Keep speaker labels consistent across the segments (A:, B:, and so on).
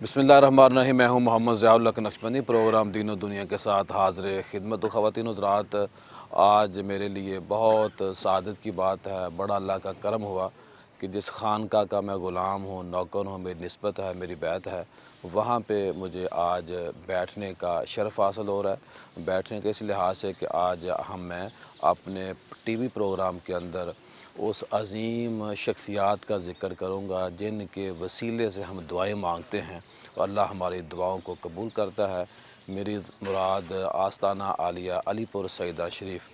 A: बिस्मिल्लाहिर्रहमानिर्रहीम। मैं हूँ मोहम्मद ज़ियाउल हक नक्शबंदी। प्रोग्राम दीन व दुनिया के साथ हाज़िर खिदमत। ख़वातीन हज़रात, आज मेरे लिए बहुत सआदत की बात है। बड़ा अल्लाह का करम हुआ कि जिस खानका का मैं ग़ुलाम हूँ, नौकर हूँ, मेरी निस्बत है, मेरी बैत है, वहाँ पे मुझे आज बैठने का शरफ़ हासिल हो रहा है। बैठने के इस लिहाज से कि आज मैं अपने टीवी प्रोग्राम के अंदर उस अज़ीम शख्सियात का ज़िक्र करूँगा जिनके वसीले से हम दुआएँ मांगते हैं और अल्लाह हमारी दुआओं को कबूल करता है। मेरी मुराद आस्ताना आलिया अलीपुर सईदा शरीफ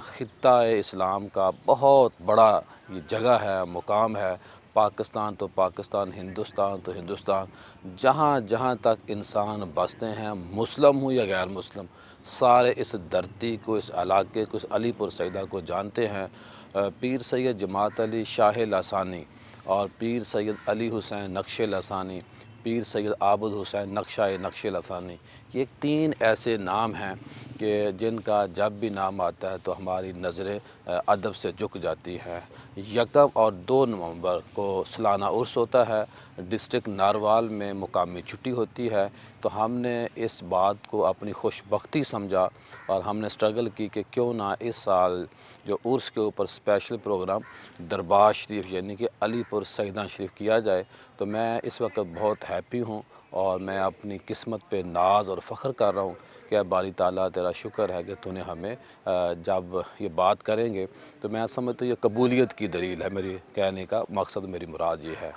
A: ख़ित्ता इस्लाम का बहुत बड़ा ये जगह है, मुकाम है। पाकिस्तान तो पाकिस्तान, हिंदुस्तान तो हिंदुस्तान, जहाँ जहाँ तक इंसान बसते हैं, मुस्लिम हो या गैर मुस्लिम, सारे इस धरती को, इस इलाके को, इस अलीपुर सईदा को जानते हैं। पीर सैयद जमात अली शाह लसानी और पीर सैयद अली हुसैन नक्श लसानी, पीर सैयद आबद हुसैन नक्श लसानी, ये तीन ऐसे नाम हैं कि जिनका जब भी नाम आता है तो हमारी नज़रें अदब से झुक जाती हैं। 1 और 2 नवंबर को सालाना उर्स होता है। डिस्ट्रिक्ट नारवाल में मुकामी छुट्टी होती है। तो हमने इस बात को अपनी खुशबख्ती समझा और हमने स्ट्रगल की कि क्यों ना इस साल जो उर्स के ऊपर स्पेशल प्रोग्राम दरबार शरीफ यानी कि अलीपुर सईदा शरीफ किया जाए। तो मैं इस वक्त बहुत हैप्पी हूँ और मैं अपनी किस्मत पे नाज और फ़ख्र कर रहा हूँ कि बारी ताला तेरा शुक्र है कि तूने हमें जब ये बात करेंगे तो मैं समझता हूँ ये कबूलियत की दलील है। मेरी कहने का मकसद, मेरी मुराद ये है।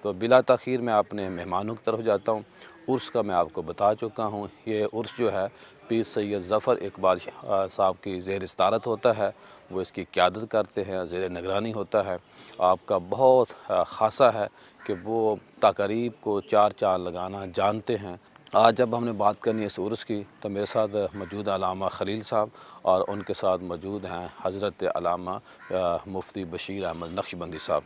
A: तो बिला तख़ीर मैं अपने मेहमानों की तरफ जाता हूँ। उर्स का मैं आपको बता चुका हूँ। ये उर्स जो है पीर सैयद ज़फ़र इकबाल साहब की ज़ेर इस्तारत होता है। वो इसकी क़यादत करते हैं, ज़ेर निगरानी होता है। आपका बहुत ख़ासा है कि वो तक़रीब को 4 चाँद लगाना जानते हैं। आज जब हमने बात करनी है इस उर्स की तो मेरे साथ मौजूद अल्लामा ख़लील साहब और उनके साथ मौजूद हैं हज़रत अल्लामा मुफ्ती बशीर अहमद नक्शबंदी साहब।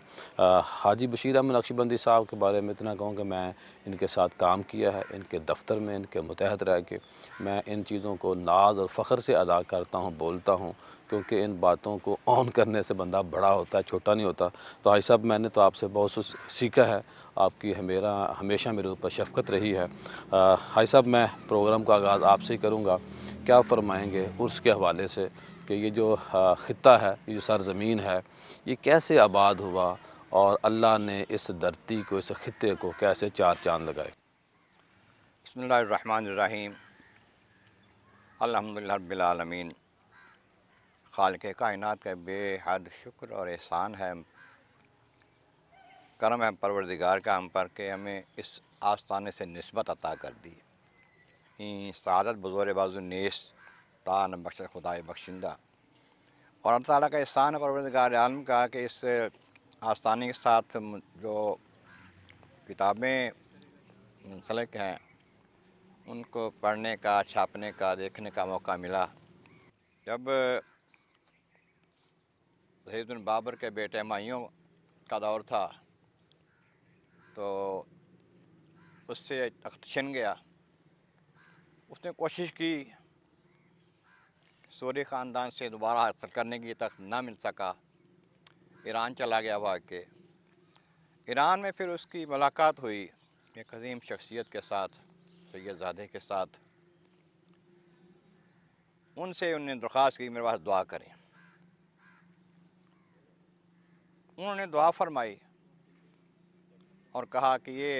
A: हाजी बशीर अहमद नक्शबंदी साहब के बारे में इतना कहूँ कि मैं इनके साथ काम किया है, इनके दफ्तर में इनके मुतहद रह के मैं इन चीज़ों को नाज और फ़ख्र से अदा करता हूँ, बोलता हूँ, क्योंकि इन बातों को ऑन करने से बंदा बड़ा होता है, छोटा नहीं होता। तो भाई साहब, मैंने तो आपसे बहुत कुछ सीखा है। आपकी हमेशा मेरे ऊपर शफ़क़त रही है। भाई साहब, मैं प्रोग्राम का आगाज़ आपसे ही करूँगा। क्या फ़रमाएँगे उर्स के हवाले से कि ये जो ख़ित्ता है, ये जो सरज़मीन है, ये कैसे आबाद हुआ और अल्लाह ने इस धरती को, इस ख़ित्ते को कैसे 4 चाँद लगाए?
B: बिस्मिल्लाहिर्रहमानिर्रहीम। अल्हम्दुलिल्लाह रब्बिल आलमीन। खालिक़े कायनात का बेहद शुक्र और एहसान है, करम है परवरदिगार का हम पर कि हमें इस आस्ताने से निस्बत अता कर दी। सआदत बज़ोर बाज़ु नेस ता न बख्श खुदाए बख्शिंदा। और अल्लाह ताला का एहसान है परवरदिगार आलम का कि इस आस्ताने के साथ जो किताबें मुंसलिक हैं उनको पढ़ने का, छापने का, देखने का मौका मिला। जब ज़हीदुल बाबर के बेटे हुमायूं का दौर था तो उससे तख्त छिन गया। उसने कोशिश की, सूरी ख़ानदान से दोबारा हासिल करने की, तख्त ना मिल सका। ईरान चला गया भाग के। ईरान में फिर उसकी मुलाकात हुई एक अज़ीम शख्सियत के साथ, सैयदज़ादे के साथ। उनसे उन्होंने दरख्वास्त की मेरे पास दुआ करें। उन्होंने दुआ फरमाई और कहा कि ये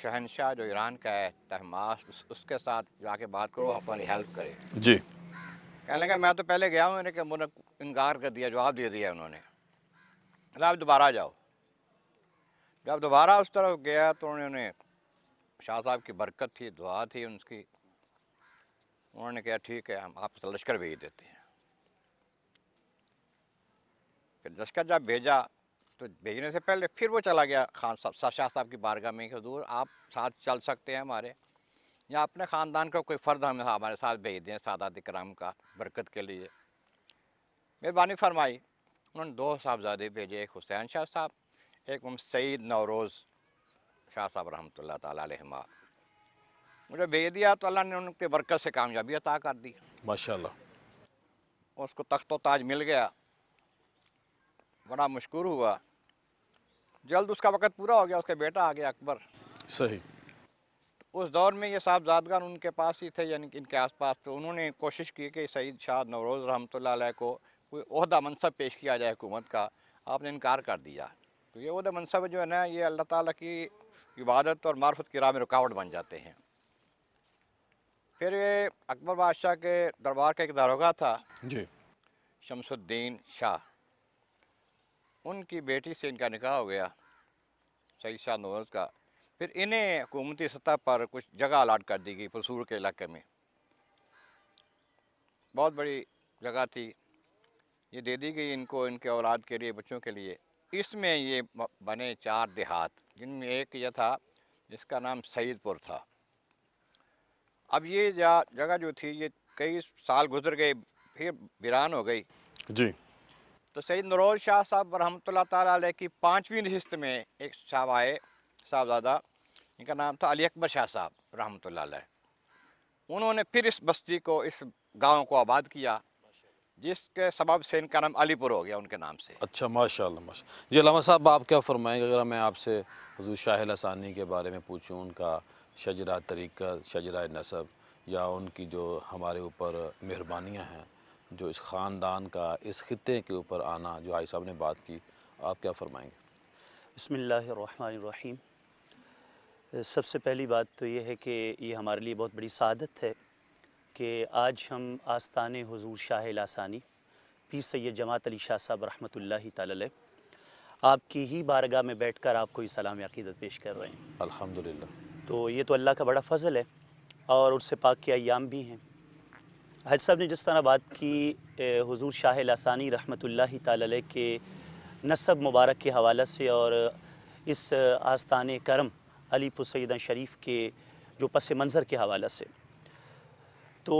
B: शहनशाह जो ईरान का है तहमास, उसके साथ जाके बात करो, हमारी हेल्प करे।
A: जी।
B: कहने लगा मैं तो पहले गया हूँ, मैंने कि मुझे इनकार कर दिया, जवाब दे दिया उन्होंने। आप दोबारा जाओ। जब दोबारा उस तरफ गया तो उन्होंने, शाह साहब की बरकत थी, दुआ थी उनकी, उन्होंने कहा ठीक है, हम आपको लश्कर भेज देते हैं। फिर लश्कर जब भेजा तो भेजने से पहले फिर वो चला गया खान साहब, शाह साहब की बारगाह में कि हुजूर आप साथ चल सकते हैं हमारे, या अपने ख़ानदान का कोई फ़र्द हमारे साथ भेज दें सादात इकराम का बरकत के लिए। मेहरबानी फरमाई। उन्होंने 2 साहबजादे भेजे, एक हुसैन शाह साहब, एक सईद नौरोज़ शाह साहब रहमतुल्लाह ताला अलैहिमा। मुझे भेज दिया तो अल्लाह ने उनके बरकत से कामयाबी अता कर दी।
A: माशाअल्लाह।
B: उसको तख्त व ताज मिल गया, बड़ा मशकूर हुआ। जल्द उसका वक़्त पूरा हो गया, उसका बेटा आ गया अकबर।
A: सही।
B: उस दौर में ये साहबजादगान उनके पास ही थे, यानी कि इनके आसपास, तो उन्होंने कोशिश की कि सईद शाह नवरोज़ रहमतुल्लाह अलैह को कोई ओहदा मनसब पेश किया जाए हुकूमत का। आपने इनकार कर दिया। तो ये ओहदा मनसब जो है ना, ये अल्लाह ताला की इबादत और मार्फत की राह में रुकावट बन जाते हैं। फिर ये अकबर बादशाह के दरबार का एक दारोगा था
A: जी।
B: शमसुद्दीन शाह, उनकी बेटी से इनका निकाह हो गया, सईद शाह नवरोज़ का। फिर इन्हें हुकूमती सतह पर कुछ जगह अलाट कर दी गई फसूर के इलाके में, बहुत बड़ी जगह थी, ये दे दी गई इनको, इनके औलाद के लिए, बच्चों के लिए। इसमें ये बने 4 देहात, जिनमें एक ये था जिसका नाम सईदपुर था। अब ये जगह जो थी, ये कई साल गुजर गए, फिर वीरान हो गई।
A: जी।
B: तो सईद नवरोज़ शाह साहब रहमतुल्लाह ताला अलैह की 5वीं नशिस्त में एक साहब आए, साहबजादा, इनका नाम था अली अकबर शाह साहब रहमतुल्लाह अलैह। उन्होंने फिर इस बस्ती को, इस गांव को आबाद किया, जिसके सबब से इनका नाम अलीपुर हो गया उनके नाम से।
A: अच्छा, माशाल्लाह माशाल्लाह। जी अल्लामा साहब, आप क्या फरमाएंगे अगर मैं आपसे हुज़ूर शाह लसानी के बारे में पूछूं, उनका शजरा तरीक़त, शजरा नसब, या उनकी जो हमारे ऊपर मेहरबानियाँ हैं, जो इस ख़ानदान का इस खित्ते के ऊपर आना, जो भाई साहब ने बात की, आप क्या फरमाएंगे?
C: बिस्मिल्लाहिर्रहमानिर्रहीम। सबसे पहली बात तो ये है कि ये हमारे लिए बहुत बड़ी सआदत है कि आज हम आस्ताने हुज़ूर शाह लसानी पीर सैयद जमात अली शाह साहब रहमतुल्लाहि तआला अलैह आपकी ही बारगाह में बैठकर आपको इस सलाम अक़ीदत पेश कर रहे हैं।
A: अल्हम्दुलिल्लाह।
C: तो ये तो अल्लाह का बड़ा फ़ज़ल है और उससे पाक के अय्याम भी हैं। हज साहब ने जिस तरह बात की हुज़ूर शाह लसानी रहमतुल्लाहि तआला अलैह के नसब मुबारक के हवाले से और इस आस्ताने करम अलीपुर सैयदा शरीफ के जो पस मंज़र के हवाले से, तो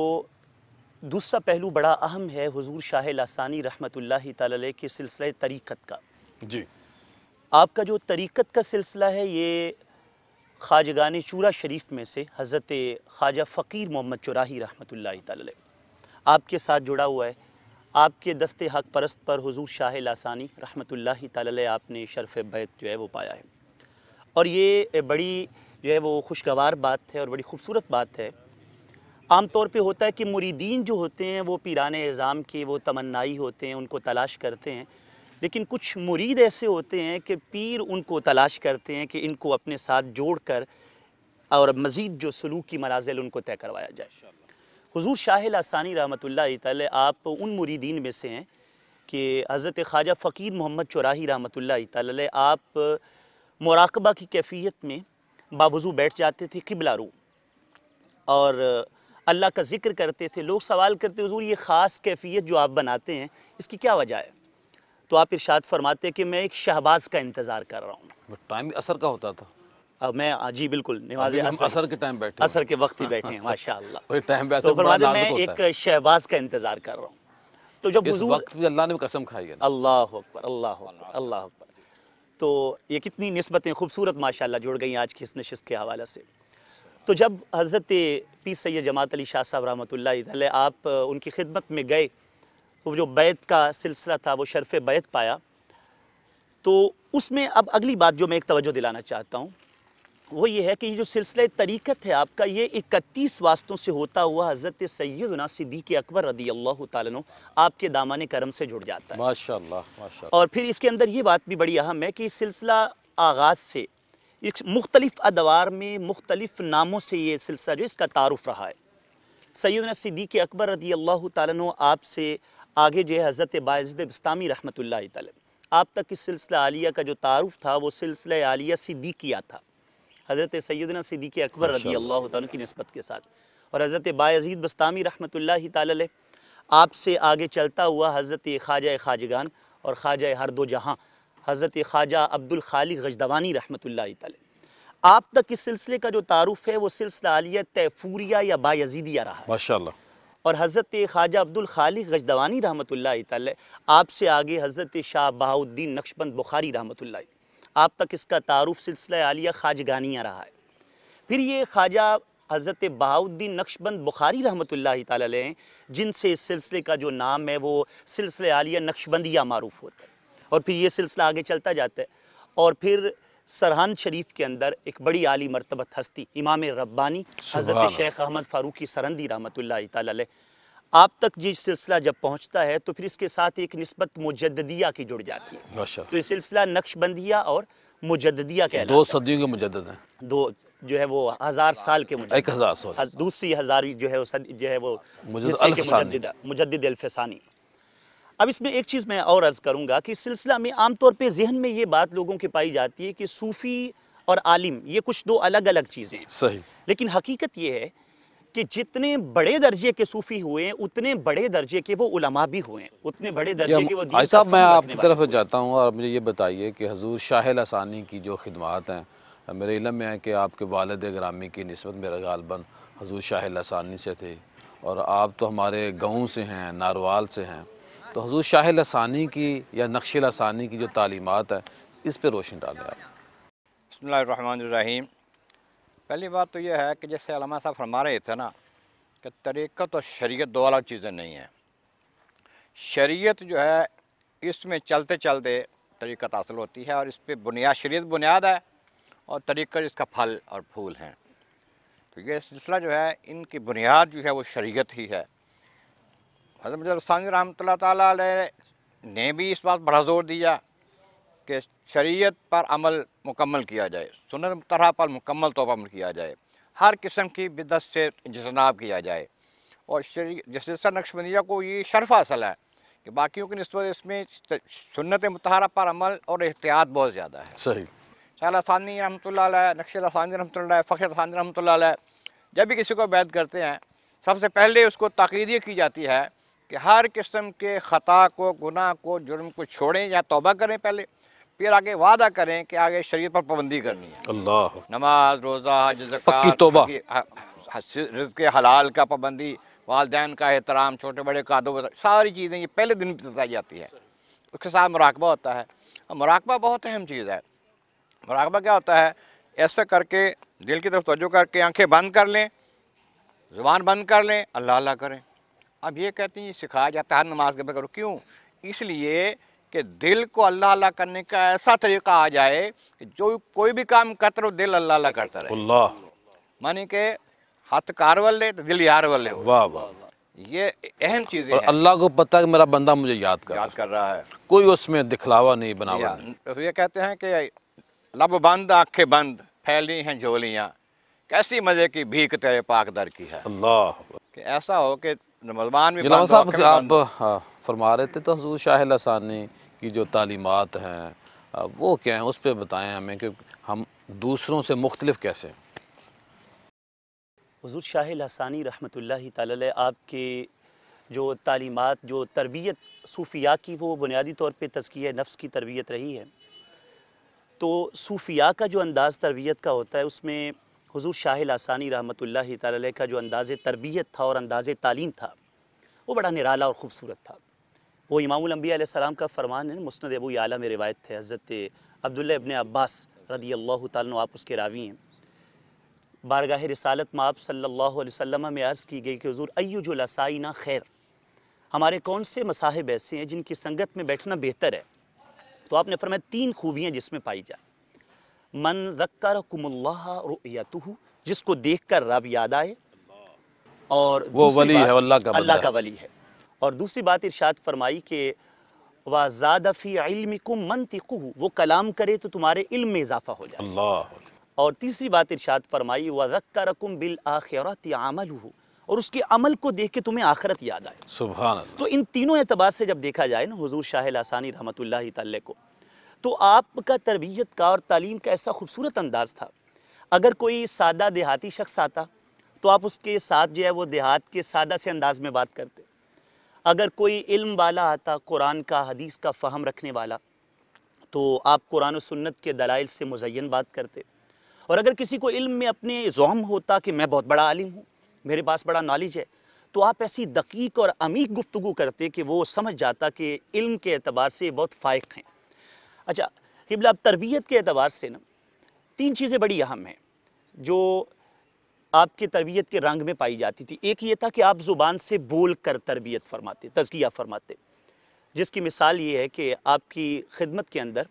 C: दूसरा पहलू बड़ा अहम है हुज़ूर शाह लसानी रहमतुल्लाहि तआला अलैह के सिलसिले तरीक़त का।
A: जी।
C: आपका जो तरीक़त का सिलसिला है, ये ख़ाजगान चूरा शरीफ में से हज़रत ख्वाजा फ़कीर मोहम्मद चुराही रहमतुल्लाहि तआला अलैह आपके साथ जुड़ा हुआ है। आपके दस्ते हक़ परस्त पर हुज़ूर शाह लसानी रहमतुल्लाहि तआला अलैह आपने शर्फ़ बैत जो है वो पाया है, और ये बड़ी जो है वो खुशगवार बात है और बड़ी खूबसूरत बात है। आम तौर पे होता है कि मुरीदीन जो होते हैं वो पीराने इज़ाम के वो तमन्नाई होते हैं, उनको तलाश करते हैं, लेकिन कुछ मुरीद ऐसे होते हैं कि पीर उनको तलाश करते हैं कि इनको अपने साथ जोड़ कर और मज़ीद जो सलूक की मनाज़िल उनको तय करवाया जाए। हुज़ूर शाह लसानी रहमतुल्लाहि तआला आप उन मुरीदीन में से हैं कि हज़रत ख्वाजा फ़कीर मोहम्मद चुराही रहमतुल्लाहि तआला आप मुराक़बा की कैफ़ियत में बावज़ू बैठ जाते थे क़िबला रू और अल्लाह का ज़िक्र करते थे। लोग सवाल करते, हुज़ूर ये ख़ास कैफ़ियत जो आप बनाते हैं इसकी क्या वजह है? तो आप इरशाद फरमाते हैं कि मैं एक शहबाज का इंतज़ार कर रहा हूँ।
A: टाइम भी असर का होता था।
C: अब मैं जी बिल्कुल नमाज़
A: असर के टाइम बैठे,
C: असर के वक्त ही बैठे हैं माशाअल्लाह।
A: टाइम पे
C: तो फरमाते मैं एक शहबाज का इंतज़ार कर रहा हूँ। तो जब
A: इस वक्त भी अल्लाह ने कसम खाई है।
C: अल्लाह अकबर, अल्लाह अकबर, अल्लाह अकबर। तो ये कितनी निस्बतें खूबसूरत माशाअल्लाह जुड़ गई आज की इस नशिस्त के हवाले से। तो जब हज़रत पीर सैयद जमात अली शाह साहब रहमतुल्लाहि अलैह आप उनकी खिदमत में गए, तो जो बैत का सिलसिला था वो शर्फ़ बैत पाया। तो उसमें अब अगली बात जो मैं एक तवज्जो दिलाना चाहता हूँ वो ये है कि ये जो सिलसिला तरीक़त है आपका, ये 31 वास्तों से होता हुआ हज़रत सैयदना सिद्दीक़ अकबर रज़ियल्लाहु ताला अन्हु आपके दामन करम से जुड़ जाता है।
A: माशाअल्लाह माशाअल्लाह।
C: और फिर इसके अंदर ये बात भी बड़ी अहम है कि इस सिलसिला आगाज़ से इस मुख्तलिफ़ अदवार में मुख्तलिफ़ नामों से ये सिलसिला जो इसका तारुफ़ रहा है। सैयदना सिद्दीक़ अकबर रज़ियल्लाहु ताला अन्हु आपसे आगे जो है हज़रत बायज़ीद बिस्तामी रहमतुल्लाहि तआला आप तक इस सिलसिला आलिया का जो तारुफ़ था वो सिलसिला आलिया सिद्दीक़िया था, हज़रत सैयदना सिद्दीक़ अकबर रज़ियल्लाहु ताला की निस्बत के साथ। और हज़रत बायज़ीद बिस्तामी रहमतुल्लाहि तआला अलैह आपसे आगे चलता हुआ हज़रत ख्वाजा ख्वाजगान और ख्वाजा हर दो जहाँ हज़रत ख्वाजा अब्दुल खालिक गजदवानी रहमतुल्लाहि तआला आप तक इस सिलसिले का जो तारुफ़ है वो सिलसिला आलिया तैफूरिया या बायज़ीदिया रहा है
A: माशाअल्लाह।
C: और हज़रत ख्वाजा अब्दुल खालिक गजदवानी रहमतुल्लाहि तआला आपसे आगे हज़रत शाह बहाउद्दीन नक्शबंद बुखारी रहमतुल्लाहि आप तक इसका तारुफ़ सिलसिला आलिया ख्वाजगानिया रहा है। फिर ये ख्वाजा हज़रत बहाउद्दीन नक्शबंद बुखारी रहमतुल्लाहि तआला अलैह जिनसे इस सिलसिले का जो नाम है वो सिलसिला आलिया नक्शबंदिया मारूफ़ होता है। और फिर ये सिलसिला आगे चलता जाता है और फिर सरहान शरीफ के अंदर एक बड़ी आली मर्तबत हस्ती इमाम रब्बानी हज़रत शेख अहमद फ़ारूकी सरंदी रहमतुल्लाहि तआला अलैह, आप तक ये सिलसिला जब पहुँचता है तो फिर इसके साथ एक निस्बत मुजद्दिया की जुड़ जाती है।
A: माशाअल्लाह।
C: तो ये सिलसिला नक्शबंदिया और मुजद्दिया कहलाता है।
A: 2 सदियों के मुजद्दिद हैं।
C: दो जो है वो 1000 साल के मुजद्दिद,
A: 1000 साल।
C: दूसरी हज़ारी जो है वो जो है वो
A: मुजद्दिद
C: हिस्से के
A: अल्फ़सानी।
C: मुजद्दिद अल्फ़सानी। अब इसमें एक चीज़ मैं और अर्ज़ करूँगा कि इस सिलसिला में आमतौर पे ज़हन में ये बात लोगों की पाई जाती है कि सूफ़ी और आलिम ये कुछ दो अलग अलग चीज़ें हैं।
A: सही।
C: लेकिन हकीकत ये है कि जितने बड़े दर्जे के सूफ़ी हुए हैं उतने बड़े दर्जे के वो उलमा भी हुए हैं, उतने बड़े दर्जे के वो दीन
A: भाई
C: का
A: साहब, मैं
C: फ़हम
A: आपकी
C: रखने वाले
A: तरफ जाता हूँ और मुझे ये बताइए कि हज़ूर शाह लसानी की जो खिदमात हैं, मेरे इल्म में है कि आपके वालिद ग्रामी की निस्बत मेरा गालबन हज़ूर शाह लसानी से थे और आप तो हमारे गाँव से हैं, नारवाल से हैं। तो हज़ूर शाह लसानी की या नक्श लसानी की जो तालीमात है, इस पर रोशनी डालें आप।
B: बिस्मिल्लाहिर्रहमानिर्रहीम। पहली बात तो यह है कि जैसे अल्लामा साहब फरमा रहे थे ना कि तरीक़त और शरीयत दो अलग चीज़ें नहीं हैं। शरीयत जो है इसमें चलते चलते तरीक़त हासिल होती है और इस पर बुनियाद, शरीयत बुनियाद है और तरीक़त इसका फल और फूल हैं। तो ये सिलसिला जो है इनकी बुनियाद जो है वो शरीयत ही है। हज़रत मुहम्मद रसानी रहमतुल्लाह ताला अलैह ने भी इस बात बड़ा ज़ोर दिया कि शरीयत पर अमल मुकम्मल किया जाए, सुन्नत मुत्तहरा पर मुकम्मल तौर पर अमल किया जाए, हर किस्म की बिदअत से इज्तनाब किया जाए। और जैसे नक्शबंदिया को ये शर्फ हासिल है कि बाकियों की निस्बत इसमें सुन्नत मुत्तहरा पर अमल और एहतियात बहुत ज़्यादा है।
A: सही।
B: शाह लसानी रहमतुल्लाह अलैह, नक्श लसानी रहमतुल्लाह अलैह, फ़ख्र लसानी रहमतुल्लाह अलैह जब भी किसी को बैत करते हैं सबसे पहले उसको ताकीद ये की जाती है कि हर किस्म के ख़ता को, गुनाह को, जुर्म को छोड़ें या तौबा करें पहले, फिर आगे वादा करें कि आगे शरीयत पर पाबंदी करनी है।
A: अल्लाह।
B: नमाज, रोज़ा, हज,
A: पक्की तौबा।
B: रिज़्क़ हलाल का पाबंदी, वालिदैन का एहतराम, छोटे बड़े का अदब, सारी चीज़ें ये पहले दिन में बताई जाती है। उसके साथ मुराकबा होता है और मुराकबा बहुत अहम चीज़ है। मुराकबा क्या होता है? ऐसा करके दिल की तरफ तवज्जो करके आंखें बंद कर लें, ज़ुबान बंद कर लें, अल्लाह अल्लाह करें। अब ये कहते हैं सिखाया जाता है नमाज के करो, क्यों? इसलिए कि दिल को अल्लाह अल्लाह करने का ऐसा तरीक़ा आ जाए कि जो कोई भी काम करते रहो दिल अल्लाह अल्लाह करता रहे।
A: अल्लाह।
B: मानी के हाथ कार वाले तो दिल यार वाले हो।
A: वाह वाह।
B: ये अहम चीज़ें
A: और
B: हैं।
A: अल्लाह को पता है कि मेरा बंदा मुझे याद
B: कर रहा है,
A: कोई उसमें दिखलावा नहीं, बनावट नहीं।
B: तो ये कहते हैं कि लब बंद आंखें बंद फैली हैं झोलियाँ, कैसी मज़े की भीख तेरे पाक दर की है।
A: अल्लाह।
B: कि ऐसा हो कि ज़बान भी
A: गुलाम
B: बंद,
A: साहब,
B: आंखें भी
A: आप
B: बंद।
A: फरमा रहे थे तो हज़ूर शाह लसानी की जो तालीमात हैं वो क्या हैं, उस पर बताएं हमें कि हम दूसरों से मुख्तलिफ कैसे हैं।
C: हुज़ूर शाह लसानी रहमतुल्लाहि तआला अलैह आपके जो तालीमात, जो तरबियत सूफ़िया की, वो बुनियादी तौर पे तज़किया नफ्स की तरबियत रही है। तो सूफ़िया का जो अंदाज़ तरबियत का होता है उसमें हुज़ूर शाह लसानी रहमतुल्लाहि तआला अलैह का जो अंदाज़ तरबियत था और अंदाज़ तालीम था वो बड़ा निराला और ख़ूबसूरत था। वो इमामुल अंबिया अलैहिस्सलाम का फरमान है, मुस्नद अबू याला में रिवायत है, हज़रत अब्दुल्लाह इब्न अब्बास रज़ियल्लाहु ताला अन्हु, आप उसके रावी हैं। बारगाह रिसालत में आप सल्लल्लाहु अलैहि वसल्लम में अर्ज़ की गई कि हुज़ूर अय्युजुल असाइना खैर, हमारे कौन से मसाहिब ऐसे हैं जिनकी संगत में बैठना बेहतर है? तो आपने फरमाया 3 खूबियाँ जिसमें पाई जाए। मन ज़क्करकुमुल्लाह रुयतुहु, जिसको देखकर रब याद आए, और
A: वो वली है, अल्लाह का
C: वली है। और दूसरी बात इरशाद फरमाई कि व ज़ादा फ़ी इल्मिकुम मंतिक़ुहु, वो कलाम करे तो तुम्हारे इल्म में इजाफ़ा हो जाए।
A: अल्लाह।
C: और तीसरी बात इरशाद फरमाई व ज़क्करकुम बिल आखिरति अमलुहु, और उसके अमल को देख के तुम्हें आखिरत याद आए।
A: सुभान अल्लाह।
C: तो इन तीनों एतबार से जब देखा जाए ना हुज़ूर शाह लसानी रहमतुल्लाहि तआला को, तो आपका तरबियत का और तालीम का ऐसा खूबसूरत अंदाज़ था। अगर कोई सादा देहाती शख्स आता तो आप उसके साथ जो है वो देहात के सादा से अंदाज़ में बात करते। अगर कोई इल्म वाला आता, कुरान का, हदीस का फ़हम रखने वाला, तो आप कुरान और सुन्नत के दलाइल से मुज़य्यन बात करते। और अगर किसी को इल्म में अपने ज़ौम होता कि मैं बहुत बड़ा आलिम हूँ, मेरे पास बड़ा नॉलेज है, तो आप ऐसी दकीक और अमीक गुफ्तगू करते कि वो समझ जाता कि इल्म के एतबार से बहुत फ़ायक हैं। अच्छा क़िबला, अब तरबियत के एतबार से ना 3 चीज़ें बड़ी अहम हैं जो आपकी तरबियत के रंग में पाई जाती थी। एक ये था कि आप ज़ुबान से बोल कर तरबियत फरमाते, तज़किया फरमाते, जिसकी मिसाल ये है कि आपकी खिदमत के अंदर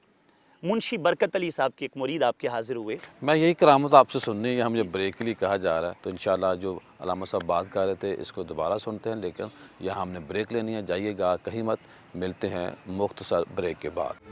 C: मुंशी बरकत अली साहब के एक मुरीद आपके हाजिर हुए।
A: मैं यही करामत आपसे सुननी है, मुझे ब्रेक के लिए कहा जा रहा है, तो इंशाल्लाह जो अल्लामा साहब बात कर रहे थे इसको दोबारा सुनते हैं, लेकिन यहाँ हमने ब्रेक लेनी है, जाइएगा कहीं मत, मिलते हैं मुख्तसर ब्रेक के बाद।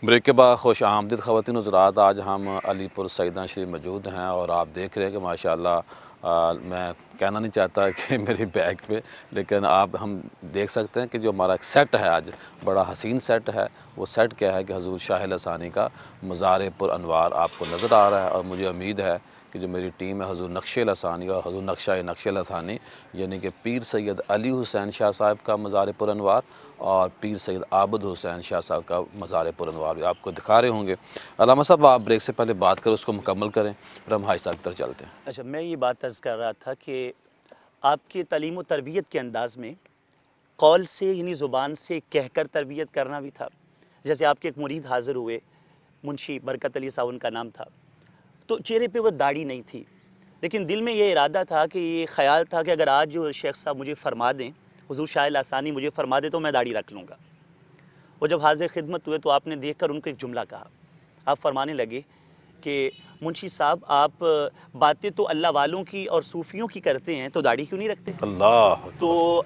A: ब्रेक के बाद खुश आमदीद ख़वातीन हज़रात, आज हम अलीपुर सईदा शरीफ मौजूद हैं और आप देख रहे हैं कि माशाअल्लाह मैं कहना नहीं चाहता कि मेरी बैग पे, लेकिन आप हम देख सकते हैं कि जो हमारा एक सेट है आज बड़ा हसीन सेट है। वो सेट क्या है कि हज़ूर शाह लसानी का मज़ार पुर अनवार आपको नज़र आ रहा है, और मुझे उम्मीद है कि जो मेरी टीम है हज़ूर नक्श लसानी और हज़ूर नक्श लसानी यानी कि पीर सैयद अली हुसैन शाह साहब का मज़ार पुर अनवार और पीर सैयद आबद हुसैन शाह साहब का मज़ार पुर अनवार भी आपको दिखा रहे होंगे। अल्लामा साहब आप ब्रेक से पहले बात करें, उसको मुकम्मल करें, फिर हम हाई साहब की तरफ चलते हैं।
C: अच्छा, मैं ये बात अर्ज़ कर रहा था कि आपके तालीम व तरबियत के अंदाज़ में कौल से यानी ज़ुबान से कहकर तरबियत करना भी था। जैसे आपके एक मुरीद हाज़िर हुए, मुंशी बरकत अली साहब उनका नाम था, तो चेहरे पे वो दाढ़ी नहीं थी, लेकिन दिल में ये इरादा था कि ये ख़याल था कि अगर आज जो शेख साहब मुझे फ़रमा दें, हुज़ूर शाह लसानी मुझे फ़रमा दे, तो मैं दाढ़ी रख लूँगा। वो जब हाज़िर खिदमत हुए तो आपने देखकर उनको एक जुमला कहा। आप फरमाने लगे कि मुंशी साहब, आप बातें तो अल्लाह वालों की और सूफ़ियों की करते हैं, तो दाढ़ी क्यों नहीं रखते?
A: अल्लाह।
C: तो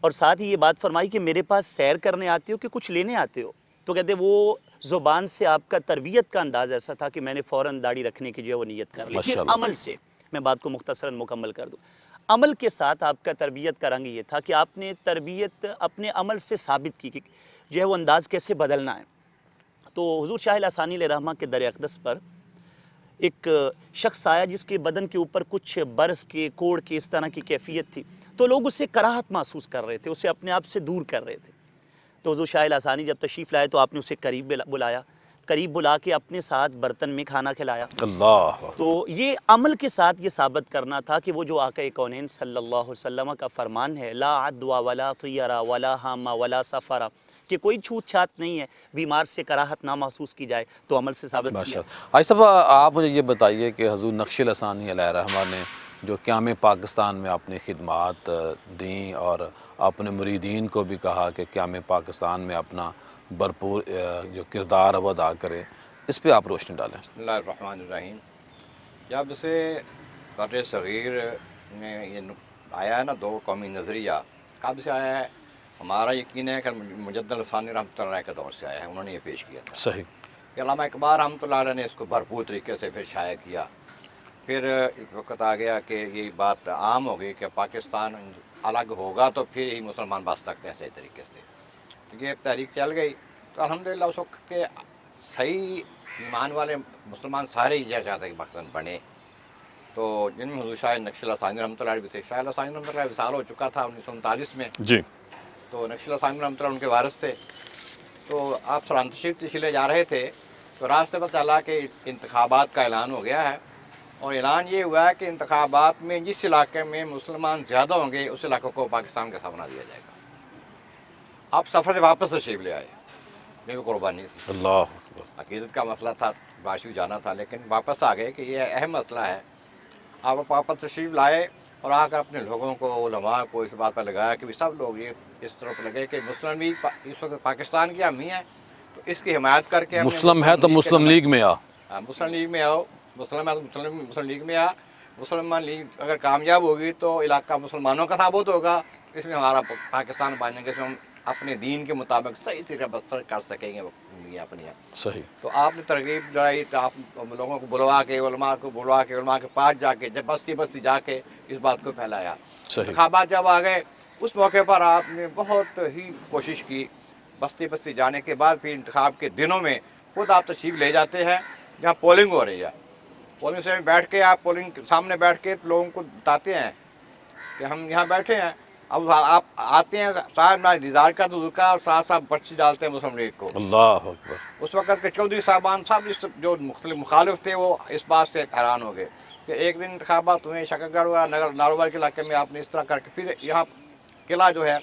C: और साथ ही ये बात फरमाई कि मेरे पास सैर करने आते हो कि कुछ लेने आते हो? तो कहते वो ज़ुबान से आपका तरबियत का अंदाज़ ऐसा था कि मैंने फ़ौरन दाढ़ी रखने की जो है वो नीयत कर ली। लेकिन अमल से, मैं बात को मुख्तसरन मुकम्मल कर दूँ, अमल के साथ आपका तरबियत का रंग ये था कि आपने तरबियत अपने अमल से साबित की कि जो है वो अंदाज़ कैसे बदलना है। तो हुज़ूर शाह लसानी रहमा के दर अक़दस पर एक शख्स आया जिसके बदन के ऊपर कुछ बरस के, कोड़ के इस तरह की कैफियत थी, तो लोग उससे कराहत महसूस कर रहे थे, उसे अपने आप से दूर कर रहे थे। तो हुज़ूर शाह लसानी जब तशरीफ़ लाए तो आपने उसे करीब बुलाया, करीब बुला के अपने साथ बर्तन में खाना खिलाया।
A: अल्लाह।
C: तो ये अमल के साथ ये साबित करना था कि वो जो आक़ा कौनैन सल्लल्लाहु अलैहि वसल्लम का फरमान है, ला अद्वा वला तुयरा वला हामा वला सफ़रा, कि कोई छूत छात नहीं है, बीमार से कराहत ना महसूस की जाए, तो अमल से साबित किया।
A: भाई साहब, आप मुझे ये बताइए कि हज़ूर नक्श लसानी अलैहिर्रहमा ने जो क़याम पाकिस्तान में अपनी खिदमात दी और अपने मुरीदीन को भी कहा कि क़याम पाकिस्तान में अपना भरपूर जो किरदार वो अदा करें, इस पे आप रोशनी डालें।
B: बिस्मिल्लाहिर्रहमानिर्रहीम। जब से बर्रे सग़ीर में ये आया है ना, दो कौमी नज़रिया, कब से आया है? हमारा यकीन है कि मुजद्दिद लसानी रहमतुल्लाह अलैह के दौर से आया है, उन्होंने ये पेश किया था।
A: सही।
B: अल्लामा इक़बाल रहमतुल्लाह अलैह ने इसको भरपूर तरीके से फिर शाया किया। फिर एक वक्त आ गया कि ये बात आम हो गई कि पाकिस्तान अलग होगा तो फिर ही मुसलमान बच सकते हैं सही तरीके से। तो ये तहरीक चल गई, तो अल्हम्दुलिल्लाह उस वक्त के सही ईमान वाले मुसलमान सारे ही चाहते कि पाकिस्तान बने। तो जिनमें हुज़ूर शाह नक्श लसानी रहमतुल्लाह अलैह भी थे। शाह लसानी रहमतुल्लाह अलैह विसाल हो चुका था 1939 में
A: जी।
B: तो नक्श लसानी रहमतुल्लाह उनके वारिस थे। तो आप सलाम तशरीफ़ ले जा रहे थे तो रास्ते पर चला कि इंतखाबात का ऐलान हो गया है, और ऐलान ये हुआ है कि इंतखाबात में जिस इलाके में मुसलमान ज़्यादा होंगे उस इलाके को पाकिस्तान का हिस्सा बना दिया जाएगा। आप सफ़र से वापस तशरीफ़ ले आए, ये भी कुर्बानी थी,
A: अल्लाह
B: अक़ीदत का मसला था, बाशी जाना था, लेकिन वापस आ गए कि ये अहम मसला है। आप वापस तशरीफ़ लाए और आकर अपने लोगों को, उलमा को इस बात पर लगाया कि सब लोग ये इस तरफ लगे कि मुस्लिम लीग इस वक्त पाकिस्तान की अमी है, तो इसकी हिमायत करके
A: मुस्लिम है तो मुस्लिम लीग में आ,
B: मुस्लिम लीग में आओ, मुस्लिम है तो मुस्लिम लीग में आ। मुसलमान लीग अगर कामयाब होगी तो इलाका मुसलमानों का साबित होगा, इसमें हमारा पाकिस्तान बनेंगे, इसमें हम अपने दीन के मुताबिक सही तरीके बसर कर सकेंगे अपनी।
A: सही।
B: तो आपने तरगीब दिलाई, तो आप लोगों को बुलवा के, उलमा के पास जाके, जब बस्ती बस्ती जाके इस बात को फैलाया। इंतखाबात जब आ गए उस मौके पर आपने बहुत ही कोशिश की, बस्ती बस्ती जाने के बाद फिर इंतखाब के दिनों में खुद आप तशरीफ़ ले जाते हैं जहाँ पोलिंग हो रही है। पोलिंग से बैठ के आप पोलिंग सामने बैठ के लोगों को बताते हैं कि हम यहाँ बैठे हैं, अब आप आते हैं साहब ना दीदार का तो उसका और साथ साथ पर्ची डालते हैं मुस्लिम लीग को।
A: अल्लाह अकबर।
B: उस वक्त के चौधरी साहबान साहब इस जो मुखालिफ थे वो इस बात से हैरान हो गए कि एक दिन इंतखाबात हुए शकरगढ़ हुआ, नगर नारोवाल के इलाके में आपने इस तरह करके फिर यहाँ किला जो है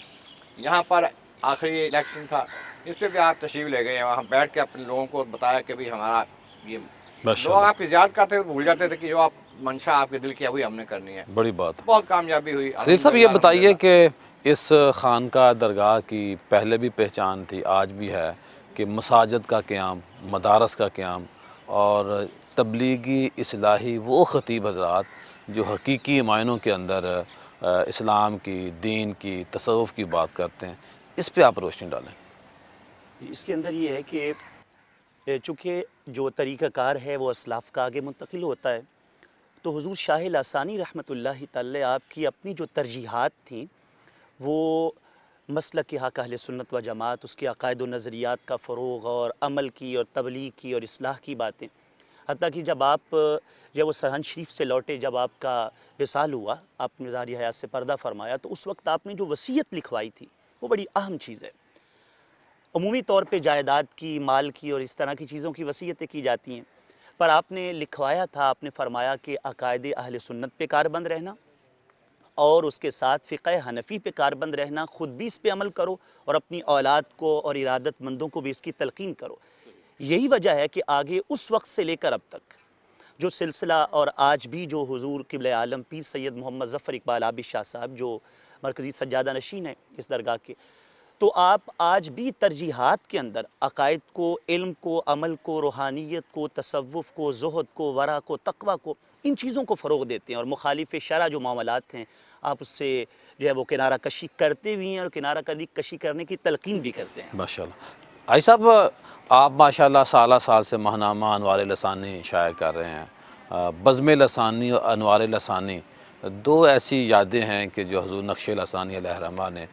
B: यहाँ पर आखिरी इलेक्शन था, इस पर भी आप तशरीफ ले गए, वहाँ बैठ के अपने लोगों को बताया कि भाई हमारा ये लोग आपकी याद करते थे, भूल जाते थे कि जो आप मंशा आपके दिल की है वही हमने करनी है।
A: बड़ी बात,
B: बहुत कामयाबी हुई।
A: खलील साहब ये बताइए कि इस खानका दरगाह की पहले भी पहचान थी, आज भी है, कि मसाजिद का क़याम, मदारस का क़याम और तबलीगी इस्लाही वो ख़तीब हज़रात जो हकीकी मायनों के अंदर इस्लाम की, दीन की, तसव्वुफ़ की बात करते हैं, इस पे आप रोशनी डालें।
C: इसके अंदर ये है कि चूँकि जो तरीक़ाकार है वो असलाफ़ का आगे मुंतकिल होता है, तो हुज़ूर शाह लासानी रहमतुल्लाहि तआला आपकी अपनी जो तरजीहात थीं वो मसलक हक़ अहले सुन्नत व जमात, उसके अक़ायद व नज़रियात का फ़रोग़ और अमल की और तबलीग की और इस्लाह की बातें, हत्ता कि जब वो सरहंद शरीफ से लौटे, जब आपका विसाल हुआ, आपने ज़ाहिर हयात से पर्दा फरमाया, तो उस वक्त आपने जो वसीयत लिखवाई थी वो बड़ी अहम चीज़ है। अमूमी तौर पे जायदाद की, माल की और इस तरह की चीज़ों की वसीयतें की जाती हैं, पर आपने लिखवाया था, आपने फरमाया कि अक़ायद अहले सुन्नत पे कारबंद रहना और उसके साथ फ़िक़्ह हनफ़ी पे कारबंद रहना, ख़ुद भी इस पे अमल करो और अपनी औलाद को और इरादतमंदों को भी इसकी तलक़ीन करो। यही वजह है कि आगे उस वक्त से लेकर अब तक जो सिलसिला और आज भी जो हुज़ूर क़िब्ले आलम पीर सैयद मोहम्मद ज़फ़र इक़बाल आबिद शाह साहब जो मरकज़ी सज्जादा नशीन है इस दरगाह के, तो आप आज भी तरजीहात के अंदर अक़ायद को, इल्म को, अमल को, रूहानियत को, तसव्वुफ़ को, ज़ुहद को, वरा को, तक़वा को, इन चीज़ों को फ़रोग़ देते हैं और मुखालिफ़ शरअ जो मामलात हैं आप उससे जो है वो किनारा कशी करते भी हैं और किनारा कशी करने की तलक़ीन भी करते हैं।
A: माशाअल्लाह। आई साहब, आप माशाअल्लाह साल साल से माहनामा अनवार लसानी शाया कर रहे हैं। बज़्म लसानी और अनवार लसानी दो ऐसी यादें हैं कि जो हज़ूर नक्श लसानी अलैहिर्रहमा ने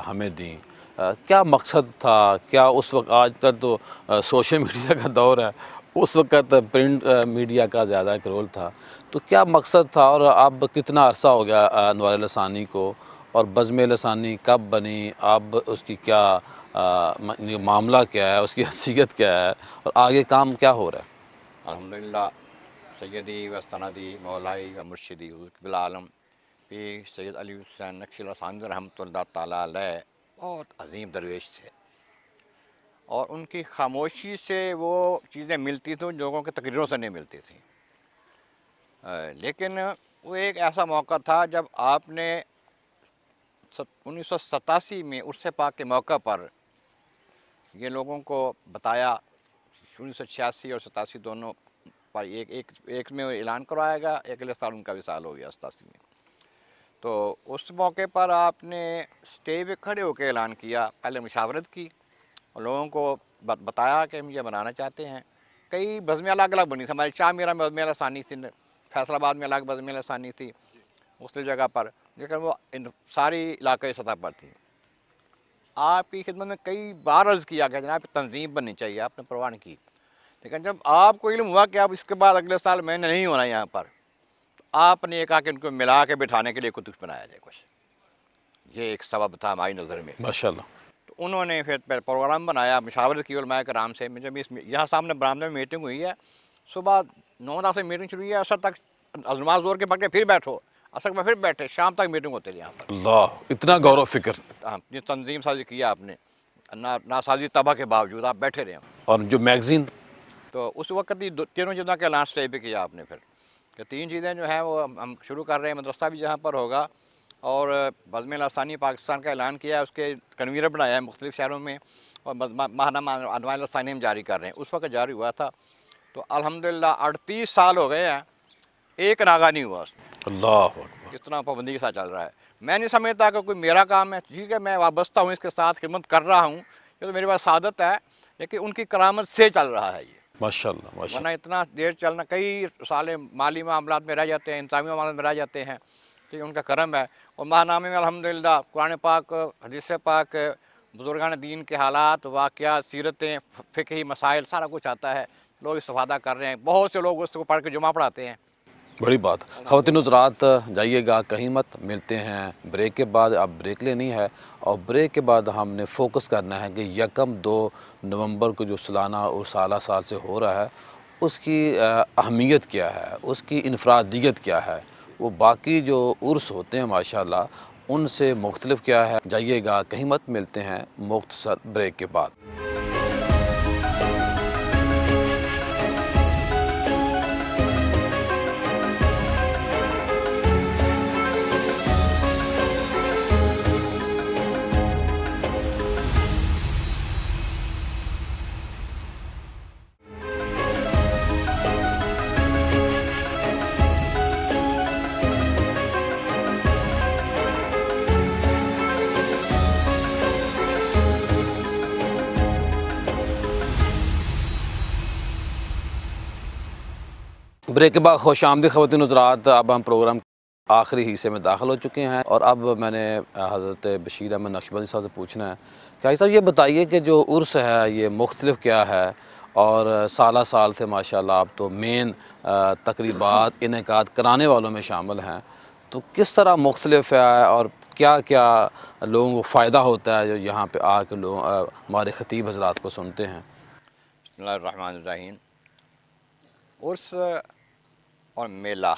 A: हमें दी। क्या मकसद था? क्या उस वक्त, आज तक तो सोशल मीडिया का दौर है, उस वक्त प्रिंट मीडिया का ज़्यादा एक रोल था, तो क्या मकसद था और अब कितना अरसा हो गया अनवार लसानी को, और बज़्म लसानी कब बनी, अब उसकी क्या मामला क्या है, उसकी हैसियत क्या है और आगे काम क्या हो रहा है?
B: अल्हम्दुलिल्लाह, सैयदी व सनदी मौलाई व मुर्शिदी हुज़ूर क़िब्ला आलम पीर सैयद अली हुसैन नक्शी लसानी रहमतुल्लाह ताला अलैह बहुत अजीम दरवेश थे और उनकी खामोशी से वो चीज़ें मिलती थी लोगों के तकरीरों से नहीं मिलती थी। लेकिन वो एक ऐसा मौका था जब आपने 1987 में उर्स पाक के मौका पर ये लोगों को बताया, 1986 और 87 दोनों पर एक में ऐलान करवाया गया, एक साल उनका विसाल हो गया 87 में। तो उस मौके पर आपने स्टेज पे खड़े होकर ऐलान किया, पहले मुशावरत की और लोगों को बताया कि हम ये बनाना चाहते हैं। कई बज़्में अलग अलग बनी थी, हमारी चामीरा में बज़्म लसानी थी, फैसलाबाद में अलग बज़्म लसानी थी, मुख्तलिफ़ जगह पर, लेकिन वो सारी इलाक़ाई सतह पर थी। आपकी खिदमत में कई बार अर्ज़ किया गया जनाब तंजीम बननी चाहिए, आपने परवाह नहीं की। लेकिन जब आपको इल्म हुआ कि अब इसके बाद अगले साल मैंने नहीं होना यहाँ पर, तो आपने ये कहा कि उनको मिला के बिठाने के लिए कुछ बनाया जाए कुछ। ये एक सबब था हमारी नज़र में
A: माशाअल्लाह।
B: तो उन्होंने फिर प्रोग्राम बनाया, मशावरत की उलमाए कराम से। मुझे भी यहाँ सामने बरामदे में मीटिंग हुई है, सुबह 9 से मीटिंग शुरू हुई है, असर तक नमाज़ ज़ोर के पढ़ के फिर बैठो, असर में फिर बैठे, शाम तक मीटिंग होती रही यहाँ पर।
A: अल्लाह, इतना गौरव फिक्र।
B: हाँ, ये तंजीम साजी किया आपने, नासाजी तबाह के बावजूद आप बैठे रहे।
A: और जो मैगज़ीन,
B: तो उस वक्त ही तीनों चीज़ों के ऐलान स्टेज पे किया आपने फिर कि 3 चीज़ें जो हैं वो हम शुरू कर रहे हैं, मदरसा भी जहाँ पर होगा और बज़्म लसानी पाकिस्तान का ऐलान किया है, उसके कन्वीनर बनाया है मुख्तलिफ़ शहरों में और माहनामा अनवार लसानी हम जारी कर रहे हैं। उस वक्त जारी हुआ था, तो अल्हम्दुलिल्लाह 38 साल हो गए हैं, एक नागा नहीं हुआ उसमें।
A: अल्लाह,
B: कितना पाबंदी के साथ चल रहा है। मैं नहीं समझता कि कोई मेरा काम है, ठीक है मैं वाबस्ता हूँ, इसके साथ खिदमत कर रहा हूँ, ये तो मेरे पास सादत है, लेकिन उनकी करामत से चल रहा है ये।
A: माशाअल्लाह, माशाअल्लाह।
B: वरना इतना देर चलना, कई साले माली मामलात में रह जाते हैं, इंतज़ामी मामलात में रह जाते हैं, तो ये उनका करम है। और माहनामे में अल्हम्दुलिल्लाह कुरान पाक, हदीस पाक, बुज़ुर्गान दीन के हालात, वाक़यात, सीरतें, फ़िक़ही मसाइल, सारा कुछ आता है। लोग इस्तिफ़ादा कर रहे हैं, बहुत से लोग उसको पढ़ के जुमा पढ़ाते हैं।
A: बड़ी बात। ख़वातीन हज़रात जाइएगा कहीं मत, मिलते हैं ब्रेक के बाद। अब ब्रेक लेनी है और ब्रेक के बाद हमने फ़ोकस करना है कि 1-2 नवंबर को जो सालाना और साल से हो रहा है उसकी अहमियत क्या है, उसकी इनफरादियत क्या है, वो बाकी जो उर्स होते हैं माशाल्लाह उनसे मुख्तलिफ क्या है। जाइएगा कहीं मत, मिलते हैं मुख्तसर ब्रेक के बाद। ब्रेक के बाद खुशामदीद ख़वातीन हज़रात। अब हम प्रोग्राम आखिरी हिस्से में दाखिल हो चुके हैं और अब मैंने हज़रत बशीर अहमद नक्शबंदी साहब से पूछना है कि भाई साहब ये बताइए कि जो उर्स है ये मुख्तलिफ क्या है और साल से माशाल्लाह आप तो मेन तकरीबात इनेकाद कराने वालों में शामिल हैं, तो किस तरह मुख्तलिफ है और क्या क्या लोगों को फ़ायदा होता है जो यहाँ पर आके लोग हमारे ख़तीब हज़रात को सुनते हैं।
B: बिस्मिल्लाहिर्रहमानिर्रहीम। उर्स और मेला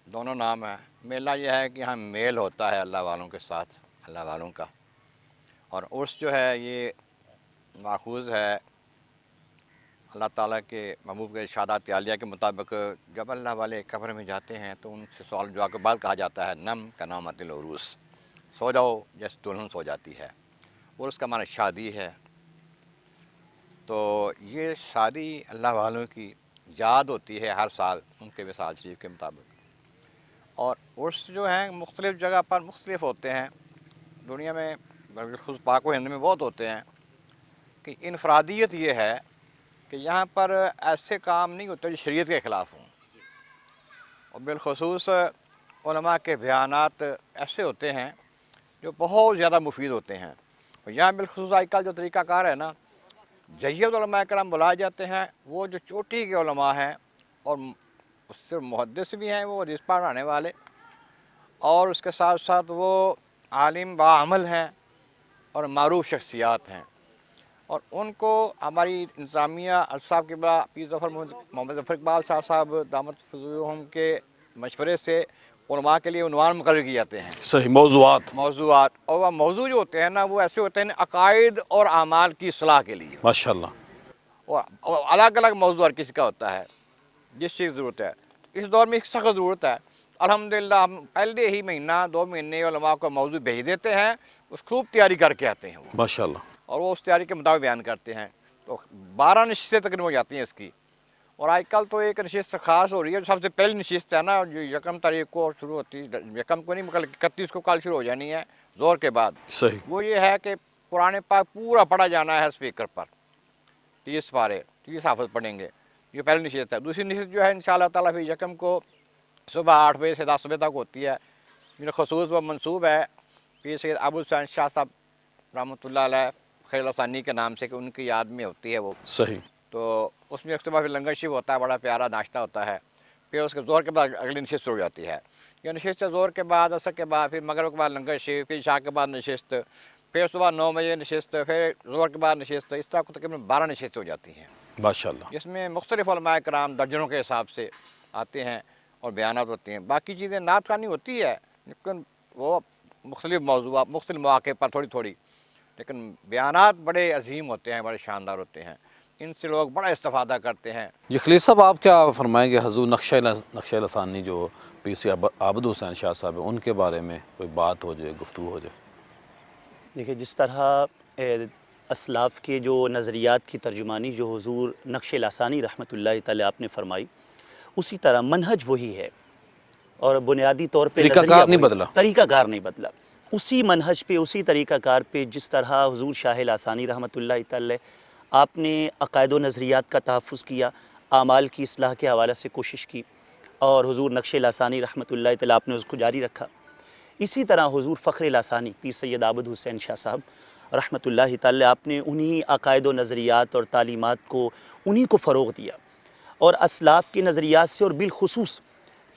B: दोनों नाम है। मेला यह है कि यहाँ मेल होता है अल्लाह वालों के साथ, अल्लाह वालों का, और उर्स जो है ये माखूज़ है अल्लाह ताला के महबूब के इरशादात आलिया के मुताबिक। जब अल्लाह वाले कब्र में जाते हैं तो उनसे सवाल जवाब के बाद कहा जाता है नम का नाम अतिल उरूस, सो जाओ जैसे दुल्हन सो जाती है। उर्स का माना शादी है। तो ये शादी अल्लाह वालों की याद होती है हर साल उनके विसाल शरीफ के मुताबिक। और उर्स जो हैं मुख्तलिफ़ जगह पर मुख्तलिफ होते हैं दुनिया में, बल्कि खुद पाक व हिंद में बहुत होते हैं। कि इनफरादियत ये है कि यहाँ पर ऐसे काम नहीं होते जो शरीयत के ख़िलाफ़ हों, और बिलखसूस उलमा के बयानात ऐसे होते हैं जो बहुत ज़्यादा मुफीद होते हैं। और यहाँ बिलखसूस आजकल जो तरीक़ाकार है ना, जय्यद उलमा कराम बुलाए जाते हैं, वो जो चोटी के उलमा हैं और उससे मुहद्दिस भी हैं, वो हदीस पढ़ाने वाले, और उसके साथ साथ वो आलिम बाअमल हैं और मारूफ शख्सियात हैं। और उनको हमारी इंतज़ामिया साहब के बाद पीर ज़फ़र मोहम्मद ज़फ़र इकबाल साहब दामत फ़ज़ूलुहुम के मशवरे से उलमा के लिए उन्वान मुक़र्रर किए जाते हैं।
A: सही मौज़ूआत
B: और वह मौजू जो होते हैं ना, वो ऐसे होते हैं अक़ाइद और आमाल की इस्लाह के लिए
A: माशाल्लाह।
B: और अलग अलग मौजू हर किसी का होता है जिस चीज़ की ज़रूरत है। इस दौर में सख्त ज़रूरत है। अल्हम्दुलिल्लाह हम पहले ही महीना 2 महीने उलमा को मौजू भेज देते हैं, उस खूब तैयारी करके आते हैं वो
A: माशाल्लाह,
B: और वो उस तैयारी के मुताबिक बयान करते हैं। तो 12 नशिस्तें तकरीबन हो जाती हैं इसकी। और आजकल तो एक नशिस्त ख़ास हो रही है, जो सबसे पहली नशिस्त है ना, जो 1 तारीख को शुरू होती है, 1 को नहीं मतलब 31 को कल शुरू हो जानी है ज़ोर के बाद।
A: सही।
B: वो ये है कि कुरान पाक पूरा पढ़ा जाना है स्पीकर पर, 30 पारे 30 हाफ़िज़ पढ़ेंगे। ये पहली नशिस्त है। दूसरी नशिस्त जो है इंशाअल्लाह ताला फिर 1 को सुबह 8 बजे से 10 बजे तक होती है। मेरा खसूस व मनसूब है पीर सैयद अबू हुसैन शाह साहब रहमतुल्लाह अलैह खैर लसानी के नाम से, कि उनकी याद में होती है वो।
A: सही।
B: तो उसमें उसके बाद फिर लंगर शिव होता है, बड़ा प्यारा नाश्ता होता है। फिर उसके ज़ोर के बाद अगली नशिस्त हो जाती है। ये नशिस्त ज़ोर के बाद, असर के बाद, फिर मगरिब के बाद लंगर शिव, फिर शाह के बाद नशिस्त, फिर सुबह 9 बजे नशिस्त, फिर ज़ोर के बाद नशिस्त। इस तरह को तकरीबन 12 नशिस्त हो जाती हैं
A: माशाल्लाह।
B: जिसमें मुख्तलिफ़ उलमा कराम दर्जनों के हिसाब से आते हैं और बयानात होती हैं। बाकी चीज़ें नात खानी होती है, लेकिन वो मुख्तलिफ़ मौज़ूआ मुख्तलिफ़ मौक़े पर थोड़ी थोड़ी, लेकिन बयानात बड़े अजीम होते हैं, बड़े शानदार होते हैं। इनसे लोग बड़ा इस्तेफ़ादा करते हैं।
A: ये खलील साहब आप क्या फरमाएंगे हज़ूर नक्शा लसानी जो पीर सैयद आबद हुसैन शाह साहब हैं, उनके बारे में कोई बात हो जाए, गुफ्तगू हो जाए?
C: देखिए, जिस तरह असलाफ़ के जो नज़रियात की तर्जुमानी जो हुज़ूर नक्शे लसानी रहमतुल्लाहि तआला आपने फरमाई, उसी तरह मनहज वही है और बुनियादी तौर पे
A: तरीक़ाकार नहीं बदला,
C: तरीक़ाकार नहीं बदला। उसी मनहज पे, उसी तरीक़ाकार पे जिस तरह हुज़ूर शाह लसानी रहमतुल्लाहि तआला आपने अक़ायद व नज़रियात का तहफ़्फ़ुज़ किया, आमाल की इस्लाह के हवाले से कोशिश की, और हुज़ूर नक्शे लसानी रहमतुल्लाहि तआला आपने उसको जारी रखा। इसी तरह हुज़ूर फ़ख्र लसानी पीर सैयद आबद हुसैन शाह साहब रहमतुल्लाहि तआला आपने उन्हीं अक़ायद व नज़रियात और तालीमात को उन्हीं को फ़रोग़ दिया, और असलाफ़ के नज़रियात से और बिलखुसूस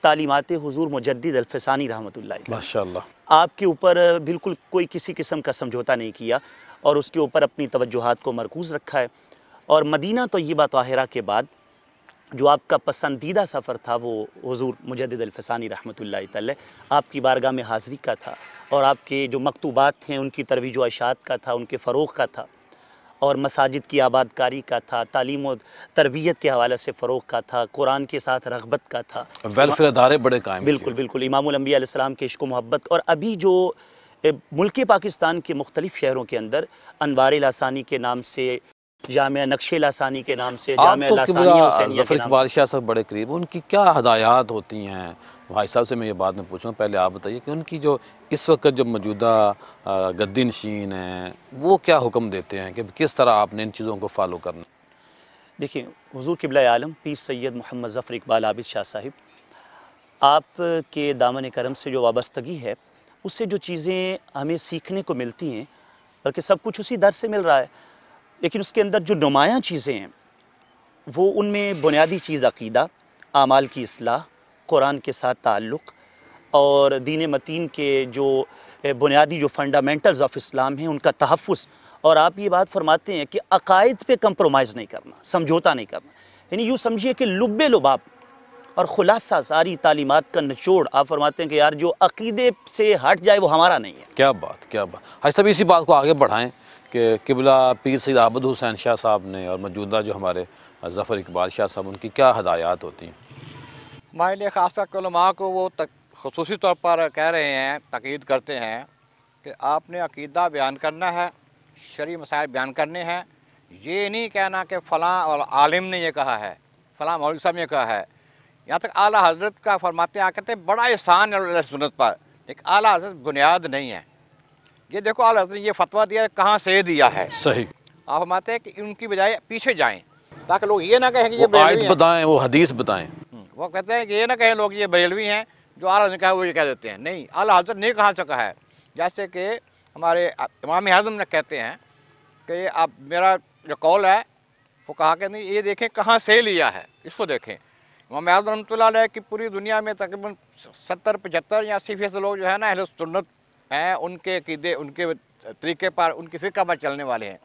C: तालीमात हुज़ूर मुजद्दिद अल-फ़सानी रहमतुल्लाह अलैह।
A: माशाअल्लाह।
C: आपके ऊपर बिल्कुल कोई किसी किस्म का समझौता नहीं किया और उसके ऊपर अपनी तवज्जुहात को मरकूज़ रखा है। और मदीना तय्यबा ताहिरा के बाद जो आपका पसंदीदा सफ़र था वो हुज़ूर मुजद्दिद अल-फ़सानी रहमतुल्लाह अलैह आपकी बारगाह में हाज़िरी का था और आपके जो मकतूबात हैं उनकी तरवीज व इशाअत का था, उनके फ़रोग़ का था और मसाजिद की आबादकारी का था, तालीम और तरबियत के हवाले से फ़रोग़ का था, कुरान के साथ रग़बत का था,
A: वेलफेयर अदारे बड़े कायम किए।
C: बिल्कुल बिल्कुल, इमामुल अंबिया अलैहिस्सलाम के इश्क़ व मोहब्बत। और अभी जो मुल्क पाकिस्तान के मुख्तलिफ़ शहरों के अंदर अनवार लासानी के नाम से, जामिया नक्शे लासानी के नाम से, जामिया लासानिया हुसैनिया
A: ज़फ़र
C: के नाम
A: इक़बाल
C: से।
A: शाह साहब बड़े करीब, उनकी क्या हदायत होती हैं? भाई साहब से मैं ये बात में पूछूँ, पहले आप बताइए कि उनकी जो इस वक्त जो मौजूदा गद्दी नशीन हैं वो क्या हुक्म देते हैं कि किस तरह आपने इन चीज़ों को फॉलो करना?
C: देखिए, हुज़ूर क़िबला आलम पीर सैयद मोहम्मद ज़फ़र इक़बाल आबिद शाह साहिब, आपके दामन करम से जो वाबस्तगी है उससे जो चीज़ें हमें सीखने को मिलती हैं, बल्कि सब कुछ उसी दर से मिल रहा है, लेकिन उसके अंदर जो नुमायाँ चीज़ें हैं वो उनमें बुनियादी चीज़ अक़ीदा, आमाल की इस्लाह, कुरान के साथ ताल्लुक़ और दीन मतीन के जो बुनियादी जो फंडामेंटल्स ऑफ इस्लाम हैं उनका तहफ़्फ़ुज़। और आप ये बात फरमाते हैं कि अक़ाइद पे कंप्रोमाइज़ नहीं करना, समझौता नहीं करना, यानी यूँ समझिए कि लुब्बे लुबाब और ख़ुलासा सारी तालीमात का निचोड़ आप फरमाते हैं कि यार जो अक़ीदे से हट जाए वो हमारा नहीं है।
A: क्या बात, क्या बात। हाजी साहब इसी बात को आगे बढ़ाएँ कि क़िबला पीर सैयद आबिद हुसैन शाह साहब ने और मौजूदा जो हमारे ज़फ़र इक़बाल शाह साहब, उनकी क्या हदायत होती हैं?
B: हमारे लिए ख़ासकर उलमा को वो ख़ुसूसी तौर पर कह रहे हैं, ताकीद करते हैं कि आपने अक़ीदा बयान करना है, शरई मसाइल बयान करने हैं। ये नहीं कहना कि फ़लाँ और आलिम ने ये कहा है, फ़लाँ मौलवी साहब ने कहा है। यहाँ तक आला हज़रत का फरमाते हैं, कहते हैं बड़ा एहसान है अहले सुन्नत पर, एक आला हज़रत बुनियाद नहीं है। ये देखो आला हज़रत ने ये फतवा दिया है, कहाँ से दिया है।
A: सही।
B: आप फरमाते हैं कि उनकी बजाय पीछे जाएँ ताकि लोग ये ना कहें कि ये
A: वो आयत
B: बरेलवी हैं।
A: बताएँ, वो हदीस बताएँ।
B: वो कहते हैं कि ये ना कहें लोग ये बरेलवी हैं, जो आला हज़रत ने कहा वो ये कह देते हैं। नहीं, आला हज़रत ने कहाँ से कहा है। जैसे कि हमारे इमाम आज़म ने कहते हैं कि आप मेरा जो कौल है वो कहा कि नहीं, ये देखें कहाँ से लिया है, इसको देखें। इमाम आज़म रहमतुल्लाह अलैह की पूरी दुनिया में तकरीबन 70-75 या 80% लोग जो है ना अहले सुन्नत हैं, उनके अक़ीदे, उनके तरीके पर, उनकी फ़िक़्ह पर चलने वाले हैं।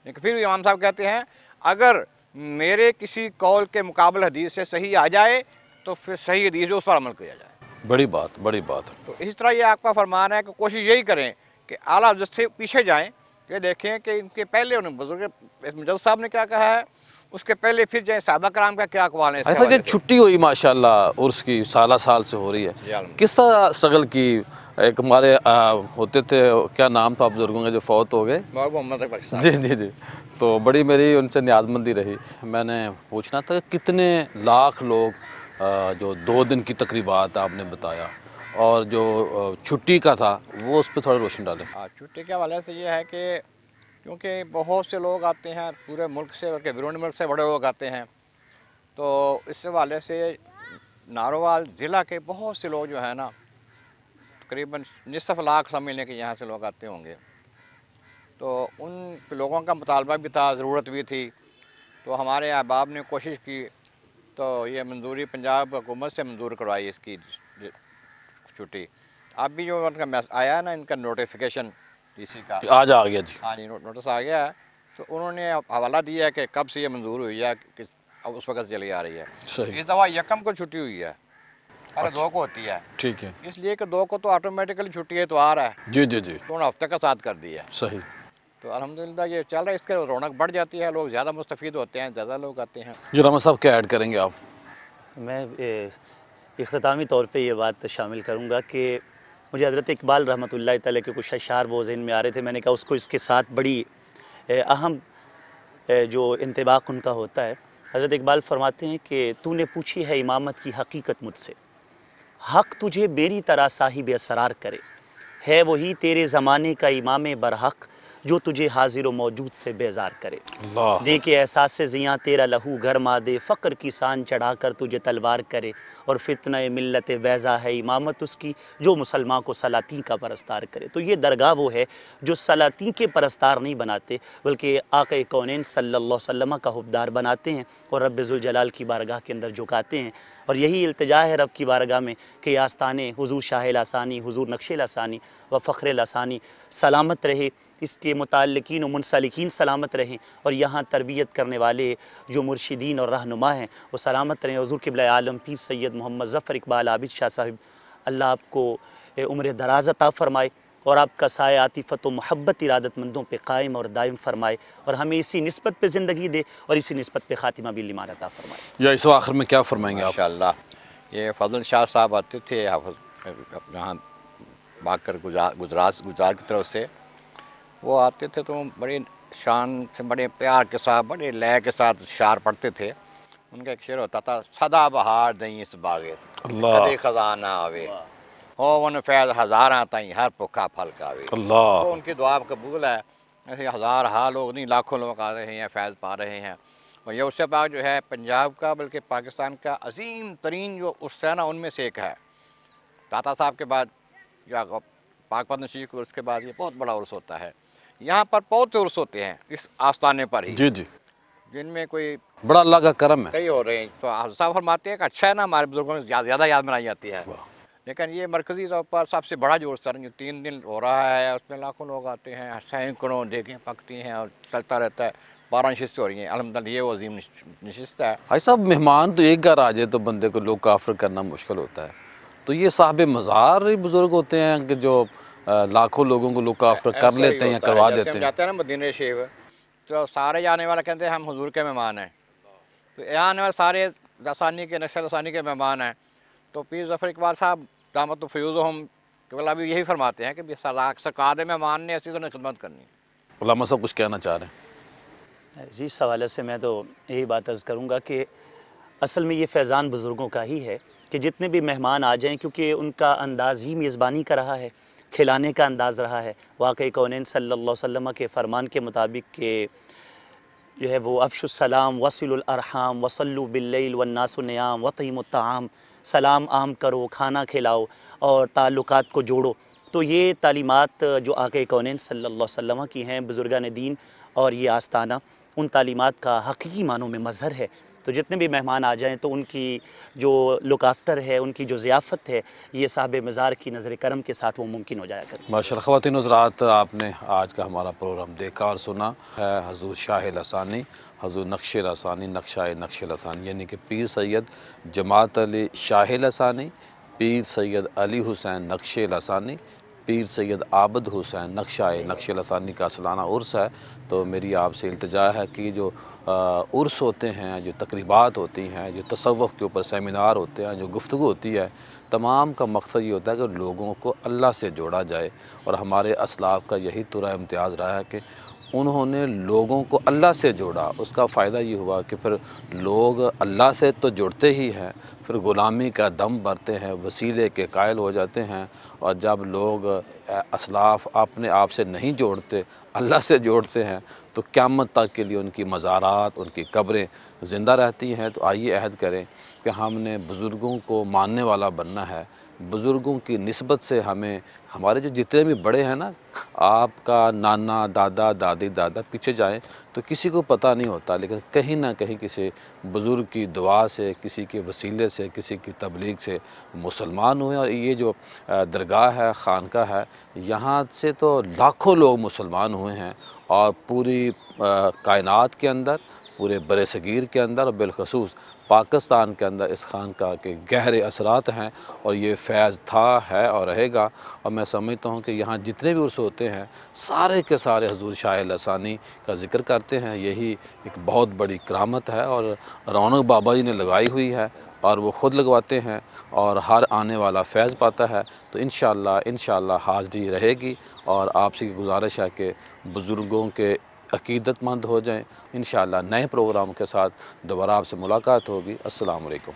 B: लेकिन फिर इमाम साहब कहते हैं अगर मेरे किसी कौल के मुकाबले हदीस से सही आ जाए तो फिर सही हदीस उस पर अमल किया जाए।
A: बड़ी बात, बड़ी बात।
B: तो इस तरह ये आपका फरमान है कि कोशिश यही करें कि आला हज़रत से पीछे जाएँ, कि देखें कि इनके पहले उन्होंने बुज़ुर्ग मुजद्दिद साहब ने क्या कहा है, उसके पहले फिर जाए सहाबा कराम का क्या अक़वाल है।
A: ऐसा कि छुट्टी हुई माशाल्लाह उर्स की, साल से हो रही है, किस तरह स्ट्रगल की? एक हमारे होते थे, क्या नाम था बुजुर्गों के जो फौत हो गए,
B: मोहम्मद
A: जी जी जी, तो बड़ी मेरी उनसे न्याज़मंदी रही। मैंने पूछना था कितने लाख लोग जो 2 दिन की तकरीबात आपने बताया, और जो छुट्टी का था वो उस पर थोड़ा रोशन डालें।
B: हाँ, छुट्टी के हवाले से ये है कि क्योंकि बहुत से लोग आते हैं पूरे मुल्क से, बल्कि बैरून मुल्क से बड़े लोग आते हैं, तो इस हवाले से नारोवाल ज़िला के बहुत से लोग जो है ना, तकरीबन निसफ़ लाख समझने के यहाँ से लोग आते होंगे। तो उन लोगों का मुतालबा भी था, ज़रूरत भी थी, तो हमारे अहबाब ने कोशिश की, तो ये मंजूरी पंजाब हुकूमत से मंजूर करवाई इसकी छुट्टी। अब भी जो उनका मैसेज आया है ना, इनका नोटिफिकेशन डीसी का
A: आज आ गया जी।
B: हाँ जी, नोटिस आ गया है, तो उन्होंने हवाला दिया है कि कब से ये मंजूर हुई है, कि अब उस वक्त चली आ रही है।
A: सही।
B: इस दफ़ा यकम को छुट्टी हुई है, पहले 2 को होती है।
A: ठीक है,
B: इसलिए कि 2 को तो ऑटोमेटिकली छुट्टी इतवार है,
A: जी जी जी,
B: तो उन्होंने हफ्ते का साथ कर दिया है।
A: सही।
B: तो अल्हम्दुलिल्लाह ये चल रहा है, इसके रौनक बढ़ जाती है, लोग ज़्यादा मुस्तफ़ीद होते हैं, ज़्यादा लोग आते हैं।
A: जी रहमान साहब क्या ऐड करेंगे आप?
C: मैं इख्तितामी तौर पे ये बात शामिल करूँगा कि मुझे हज़रत इकबाल रहमतुल्लाह तआला के कुछ अशार वो ज़हन में आ रहे थे, मैंने कहा उसको इसके साथ बड़ी अहम जो इंतबाक उनका होता है। हज़रत इकबाल फरमाते हैं कि तूने पूछी है इमामत की हकीकत मुझसे, हक़ तुझे मेरी तरह साहिब असरार करे, है वही तेरे ज़माने का इमाम बरहक़, जो तुझे हाजिर व मौजूद से बेजार करे।
A: अल्लाह।
C: दे के एहसास से ज़ियाँ तेरा लहू गरमा दे, फ़क्र की सान चढ़ा कर तुझे तलवार करे। और फितना मिल्लत बैज़ा है इमामत उसकी, जो मुसलमान को सलातीन का परस्तार करे। तो ये दरगाह वो है जो सलातीन के परस्तार नहीं बनाते, बल्कि आक़ा कौनैन सल्लल्लाहु अलैहि वसल्लम का हुब्बदार बनाते हैं और रब्ब ज़ुल जलाल की बारगाह के अंदर झुकाते हैं। और यही इल्तिजा है रब की बारगाह में कि आस्ताने हुज़ूर शाह लासानी, हुज़ूर नक्शे लासानी व फ़ख्र लासानी सलामत रहे, इसके मुताल्लिकीन व मुनसलिकीन सलामत रहें, और यहाँ तरबियत करने वाले जो मुर्शिदीन और रहनुमा हैं वो सलामत रहें। हुज़ूर क़िबला आलम पीर सैयद मोहम्मद ज़फ़र इकबाल आबिद शाह साहिब, अल्लाह आपको उम्र दराज़ अता फ़रमाए और आपका साया आतिफ़त व मोहब्बत इरादतमंदों पे कायम और दायम फ़रमाए, और हमें इसी निस्बत पे ज़िंदगी दे और इसी निस्बत पे ख़ातिमा बिल ईमान अता फ़रमाए।
A: या इस आखिर में क्या फरमाएंगे आप?
B: माशाअल्लाह। ये फजल शाह साहब आते थे यहाँ बाकर गुजरात की तरफ से, वो आते थे तो बड़े शान से, बड़े प्यार के साथ, बड़े लय के साथ शार पढ़ते थे। उनका एक शेर होता था, सदा बहार दई इस बागे कदे खजाना आवे, हो वन फैज़ हज़ारा ताई हर पुखा फल कावे।
A: अल्लाह।
B: तो उनकी दुआ कबूल है। ऐसे हज़ार लोग नहीं, लाखों लोग आ रहे हैं, फैज़ पा रहे हैं। और ये उससे पाक जो है पंजाब का, बल्कि पाकिस्तान का अजीम तरीन जो उर्स है ना, उनमें से एक है। ताता साहब के बाद या पाक नशीक के उर्स के बाद ये बहुत बड़ा उर्स होता है। यहाँ पर बहुत से उर्स होते हैं इस आस्थाने पर ही,
A: जी जी,
B: जिनमें कोई
A: बड़ा अल्लाह का करम है।
B: कई हो रहे हैं। तो हज़रत साहब फरमाते हैं कि अच्छा है ना, हमारे बुजुर्गों में ज़्यादा याद बनाई जाती है। लेकिन ये मरकज़ी तौर पर सबसे बड़ा जो उर्स है जो 3 दिन हो रहा है, उसमें लाखों लोग आते हैं, सैकड़ों देखें पकती हैं और चलता रहता है। 12 नशिस्तें हो रही हैं अल्हम्दुलिल्लाह, ये वो अजीम नशिस्त है।
A: भाई साहब, मेहमान तो एक घर आ जाए तो बंदे को लोग काफ़र करना मुश्किल होता है, तो ये साहब मज़ार बुज़ुर्ग होते हैं कि जो लाखों लोगों को लोग काफ़र कर लेते हैं या करवा देते हैं।
B: जाते हैं ना मदीने शरीफ, तो सारे जाने वाले कहते हैं हम हुजूर के मेहमान हैं। तो यहाँ आने वाले सारे लसानी के, नक्शा लसानी के मेहमान हैं। तो पीर ज़फ़र इकबाल साहब दामत फ़यूज़ हम केवल अभी यही फरमाते हैं कि सरकार मेहमान ने ऐसी तो खिदमत करनी।
A: उलमा साहब कुछ कहना चाह रहे हैं?
C: जी, इस हवाले से मैं तो यही बात अर्ज़ करूँगा कि असल में ये फैज़ान बुज़ुर्गों का ही है कि जितने भी मेहमान आ जाएं, क्योंकि उनका अंदाज़ ही मेज़बानी का रहा है, खिलाने का अंदाज़ रहा है। वाक़ई कौनैन सल्लल्लाहु अलैहि वसल्लम के फ़रमान के मुताबिक के जो है वो अफ़शुस्सलाम वसिलुल अरहाम वसल्लु बिल्लैल वन्नासु नियाम वतईमुत ताआम, सलाम आम करो, खाना खिलाओ और ताल्लुकात को जोड़ो। तो ये तालीमात जो आक़ा कौनैन सल्लल्लाहु अलैहि वसल्लम की हैं, बुज़ुर्गान दीन, और ये आस्ताना उन तालीमात का हकीकी मानों में मज़हर है। तो जितने भी मेहमान आ जाएं तो उनकी जो लुक आफ्टर है, उनकी जो ज़ियाफ़त है, ये साहिब मज़ार की नज़र करम के साथ वो मुमकिन हो जाया करे।
A: माशाअल्लाह। ख़वातीन हज़रात, आपने आज का हमारा प्रोग्राम देखा और सुना है। हज़ूर शाह लसानी, हज़ूर नक्शे लसानी, नक्शे लसानी यानी कि पीर सैयद जमात अली शाह लसानी, पीर सैयद अली हुसैन नक्शे लसानी, पीर सैयद आबद हुसैन नक्शे लसानी का सालाना उर्स है। तो मेरी आपसे इल्तिजा है कि जो उर्स होते हैं, जो तकरीबात होती हैं, जो तसव्वुफ़ के ऊपर सेमिनार होते हैं, जो गुफ्तगू होती है, तमाम का मकसद ये होता है कि लोगों को अल्लाह से जोड़ा जाए। और हमारे असलाफ़ का यही तुरा इम्तियाज़ रहा है कि उन्होंने लोगों को अल्लाह से जोड़ा। उसका फ़ायदा ये हुआ कि फिर लोग अल्लाह से तो जुड़ते ही हैं, फिर ग़ुलामी का दम भरते हैं, वसीले के कायल हो जाते हैं। और जब लोग असलाफ़ अपने आप से नहीं जोड़ते, अल्लाह से जोड़ते हैं, तो क़यामत तक के लिए उनकी मज़ारात, उनकी कब्रें ज़िंदा रहती हैं। तो आइए अहद करें कि हमने बुज़ुर्गों को मानने वाला बनना है। बुज़ुर्गों की निस्बत से हमें, हमारे जो जितने भी बड़े हैं ना, आपका नाना, दादा, दादी, दादा पीछे जाएं तो किसी को पता नहीं होता, लेकिन कहीं ना कहीं किसी बुज़ुर्ग की दुआ से, किसी के वसीले से, किसी की तबलीग से मुसलमान हुए। और ये जो दरगाह है, खानका है, यहाँ से तो लाखों लोग मुसलमान हुए हैं। और पूरी कायनात के अंदर, पूरे बरसगीर के अंदर और बिलखसूस पाकिस्तान के अंदर इस खानका के गहरे असरात हैं। और ये फ़ैज़ था, है और रहेगा। और मैं समझता हूँ कि यहाँ जितने भी उर्स होते हैं, सारे के सारे हज़ूर शाह लसानी का ज़िक्र करते हैं। यही एक बहुत बड़ी करामत है और रौनक बाबा जी ने लगाई हुई है, और वो ख़ुद लगवाते हैं और हर आने वाला फैज़ पाता है। तो इंशाअल्लाह हाज़िरी रहेगी। और आपसे गुजारिश है कि बुज़ुर्गों के अक़ीदतमंद हो जाएं। इंशाअल्लाह नए प्रोग्राम के साथ दोबारा आपसे मुलाकात होगी। अस्सलामु अलैकुम।